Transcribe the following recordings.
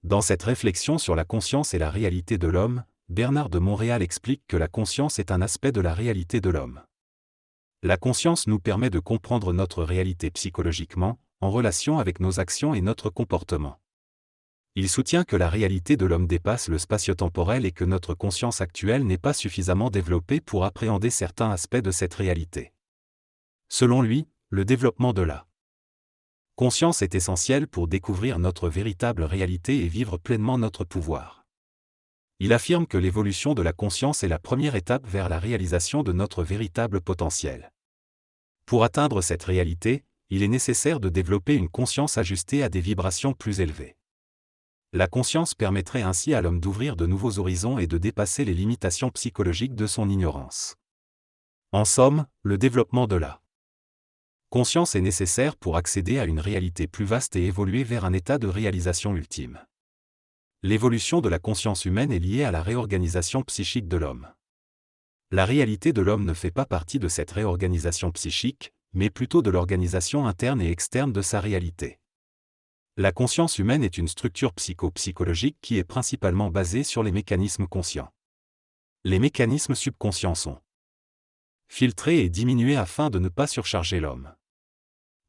Dans cette réflexion sur la conscience et la réalité de l'homme, Bernard de Montréal explique que la conscience est un aspect de la réalité de l'homme. La conscience nous permet de comprendre notre réalité psychologiquement, en relation avec nos actions et notre comportement. Il soutient que la réalité de l'homme dépasse le spatio-temporel et que notre conscience actuelle n'est pas suffisamment développée pour appréhender certains aspects de cette réalité. Selon lui, le développement de la conscience est essentiel pour découvrir notre véritable réalité et vivre pleinement notre pouvoir. Il affirme que l'évolution de la conscience est la première étape vers la réalisation de notre véritable potentiel. Pour atteindre cette réalité, il est nécessaire de développer une conscience ajustée à des vibrations plus élevées. La conscience permettrait ainsi à l'homme d'ouvrir de nouveaux horizons et de dépasser les limitations psychologiques de son ignorance. En somme, le développement de la conscience est nécessaire pour accéder à une réalité plus vaste et évoluer vers un état de réalisation ultime. L'évolution de la conscience humaine est liée à la réorganisation psychique de l'homme. La réalité de l'homme ne fait pas partie de cette réorganisation psychique, mais plutôt de l'organisation interne et externe de sa réalité. La conscience humaine est une structure psychologique qui est principalement basée sur les mécanismes conscients. Les mécanismes subconscients sont filtrés et diminués afin de ne pas surcharger l'homme.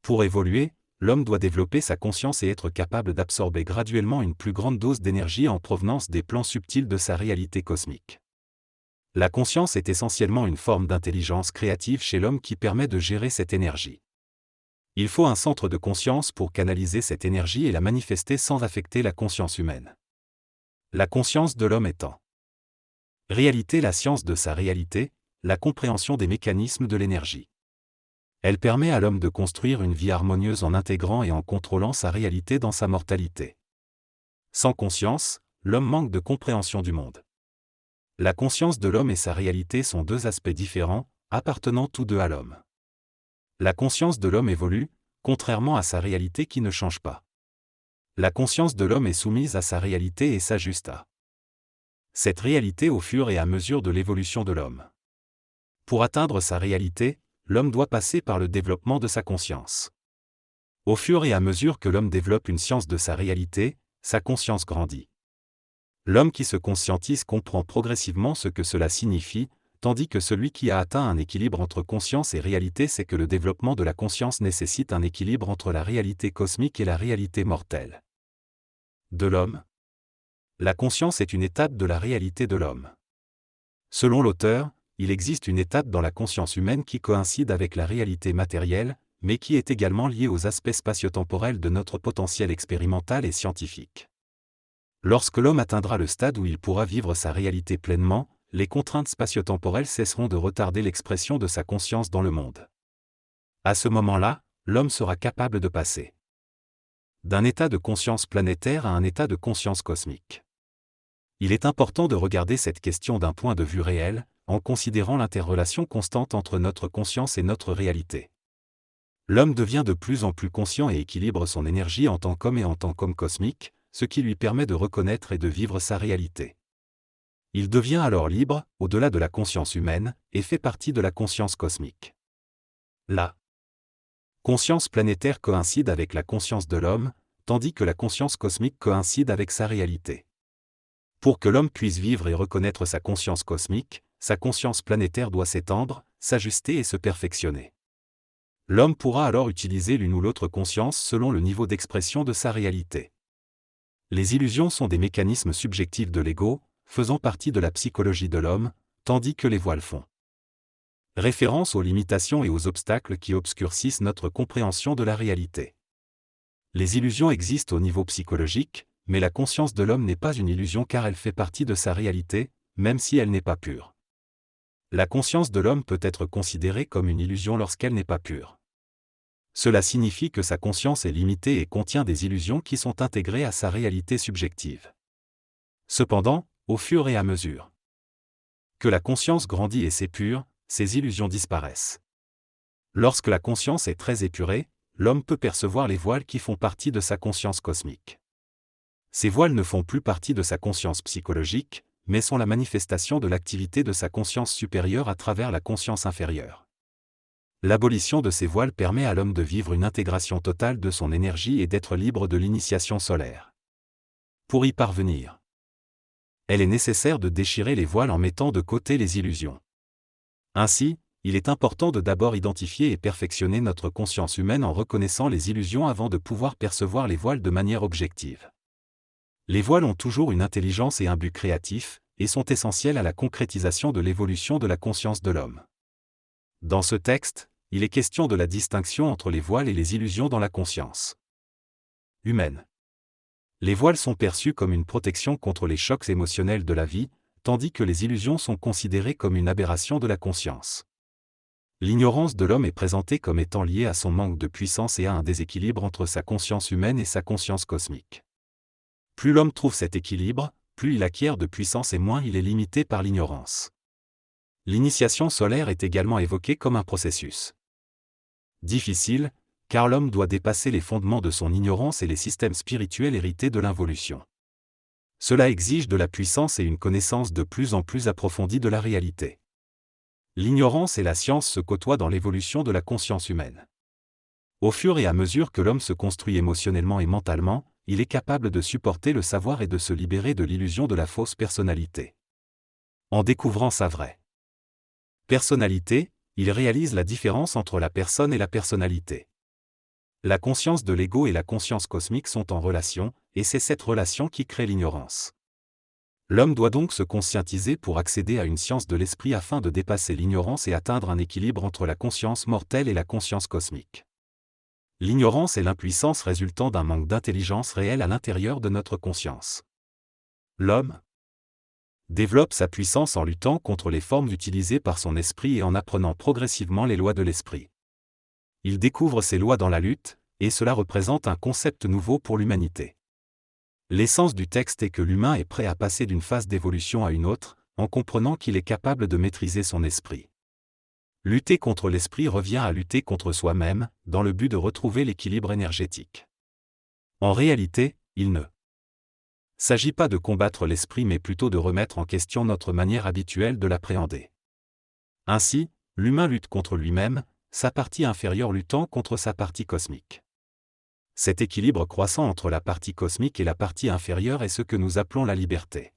Pour évoluer, l'homme doit développer sa conscience et être capable d'absorber graduellement une plus grande dose d'énergie en provenance des plans subtils de sa réalité cosmique. La conscience est essentiellement une forme d'intelligence créative chez l'homme qui permet de gérer cette énergie. Il faut un centre de conscience pour canaliser cette énergie et la manifester sans affecter la conscience humaine. La conscience de l'homme étant réalité, la science de sa réalité, la compréhension des mécanismes de l'énergie. Elle permet à l'homme de construire une vie harmonieuse en intégrant et en contrôlant sa réalité dans sa mortalité. Sans conscience, l'homme manque de compréhension du monde. La conscience de l'homme et sa réalité sont deux aspects différents, appartenant tous deux à l'homme. La conscience de l'homme évolue, contrairement à sa réalité qui ne change pas. La conscience de l'homme est soumise à sa réalité et s'ajuste à cette réalité au fur et à mesure de l'évolution de l'homme. Pour atteindre sa réalité, l'homme doit passer par le développement de sa conscience. Au fur et à mesure que l'homme développe une science de sa réalité, sa conscience grandit. L'homme qui se conscientise comprend progressivement ce que cela signifie, tandis que celui qui a atteint un équilibre entre conscience et réalité sait que le développement de la conscience nécessite un équilibre entre la réalité cosmique et la réalité mortelle de l'homme. La conscience est une étape de la réalité de l'homme. Selon l'auteur, il existe une étape dans la conscience humaine qui coïncide avec la réalité matérielle, mais qui est également liée aux aspects spatio-temporels de notre potentiel expérimental et scientifique. Lorsque l'homme atteindra le stade où il pourra vivre sa réalité pleinement, les contraintes spatio-temporelles cesseront de retarder l'expression de sa conscience dans le monde. À ce moment-là, l'homme sera capable de passer d'un état de conscience planétaire à un état de conscience cosmique. Il est important de regarder cette question d'un point de vue réel, en considérant l'interrelation constante entre notre conscience et notre réalité. L'homme devient de plus en plus conscient et équilibre son énergie en tant qu'homme et en tant qu'homme cosmique, ce qui lui permet de reconnaître et de vivre sa réalité. Il devient alors libre, au-delà de la conscience humaine, et fait partie de la conscience cosmique. La conscience planétaire coïncide avec la conscience de l'homme, tandis que la conscience cosmique coïncide avec sa réalité. Pour que l'homme puisse vivre et reconnaître sa conscience cosmique, sa conscience planétaire doit s'étendre, s'ajuster et se perfectionner. L'homme pourra alors utiliser l'une ou l'autre conscience selon le niveau d'expression de sa réalité. Les illusions sont des mécanismes subjectifs de l'ego, faisant partie de la psychologie de l'homme, tandis que les voiles font référence aux limitations et aux obstacles qui obscurcissent notre compréhension de la réalité. Les illusions existent au niveau psychologique, mais la conscience de l'homme n'est pas une illusion car elle fait partie de sa réalité, même si elle n'est pas pure. La conscience de l'homme peut être considérée comme une illusion lorsqu'elle n'est pas pure. Cela signifie que sa conscience est limitée et contient des illusions qui sont intégrées à sa réalité subjective. Cependant, au fur et à mesure que la conscience grandit et s'épure, ces illusions disparaissent. Lorsque la conscience est très épurée, l'homme peut percevoir les voiles qui font partie de sa conscience cosmique. Ces voiles ne font plus partie de sa conscience psychologique, mais sont la manifestation de l'activité de sa conscience supérieure à travers la conscience inférieure. L'abolition de ces voiles permet à l'homme de vivre une intégration totale de son énergie et d'être libre de l'initiation solaire. Pour y parvenir, elle est nécessaire de déchirer les voiles en mettant de côté les illusions. Ainsi, il est important de d'abord identifier et perfectionner notre conscience humaine en reconnaissant les illusions avant de pouvoir percevoir les voiles de manière objective. Les voiles ont toujours une intelligence et un but créatif, et sont essentiels à la concrétisation de l'évolution de la conscience de l'homme. Dans ce texte, il est question de la distinction entre les voiles et les illusions dans la conscience humaine. Les voiles sont perçus comme une protection contre les chocs émotionnels de la vie, tandis que les illusions sont considérées comme une aberration de la conscience. L'ignorance de l'homme est présentée comme étant liée à son manque de puissance et à un déséquilibre entre sa conscience humaine et sa conscience cosmique. Plus l'homme trouve cet équilibre, plus il acquiert de puissance et moins il est limité par l'ignorance. L'initiation solaire est également évoquée comme un processus difficile, car l'homme doit dépasser les fondements de son ignorance et les systèmes spirituels hérités de l'involution. Cela exige de la puissance et une connaissance de plus en plus approfondie de la réalité. L'ignorance et la science se côtoient dans l'évolution de la conscience humaine. Au fur et à mesure que l'homme se construit émotionnellement et mentalement, il est capable de supporter le savoir et de se libérer de l'illusion de la fausse personnalité. En découvrant sa vraie personnalité, il réalise la différence entre la personne et la personnalité. La conscience de l'ego et la conscience cosmique sont en relation, et c'est cette relation qui crée l'ignorance. L'homme doit donc se conscientiser pour accéder à une science de l'esprit afin de dépasser l'ignorance et atteindre un équilibre entre la conscience mortelle et la conscience cosmique. L'ignorance est l'impuissance résultant d'un manque d'intelligence réelle à l'intérieur de notre conscience. L'homme développe sa puissance en luttant contre les formes utilisées par son esprit et en apprenant progressivement les lois de l'esprit. Il découvre ces lois dans la lutte, et cela représente un concept nouveau pour l'humanité. L'essence du texte est que l'humain est prêt à passer d'une phase d'évolution à une autre, en comprenant qu'il est capable de maîtriser son esprit. Lutter contre l'esprit revient à lutter contre soi-même, dans le but de retrouver l'équilibre énergétique. En réalité, il ne s'agit pas de combattre l'esprit mais plutôt de remettre en question notre manière habituelle de l'appréhender. Ainsi, l'humain lutte contre lui-même, sa partie inférieure luttant contre sa partie cosmique. Cet équilibre croissant entre la partie cosmique et la partie inférieure est ce que nous appelons la liberté.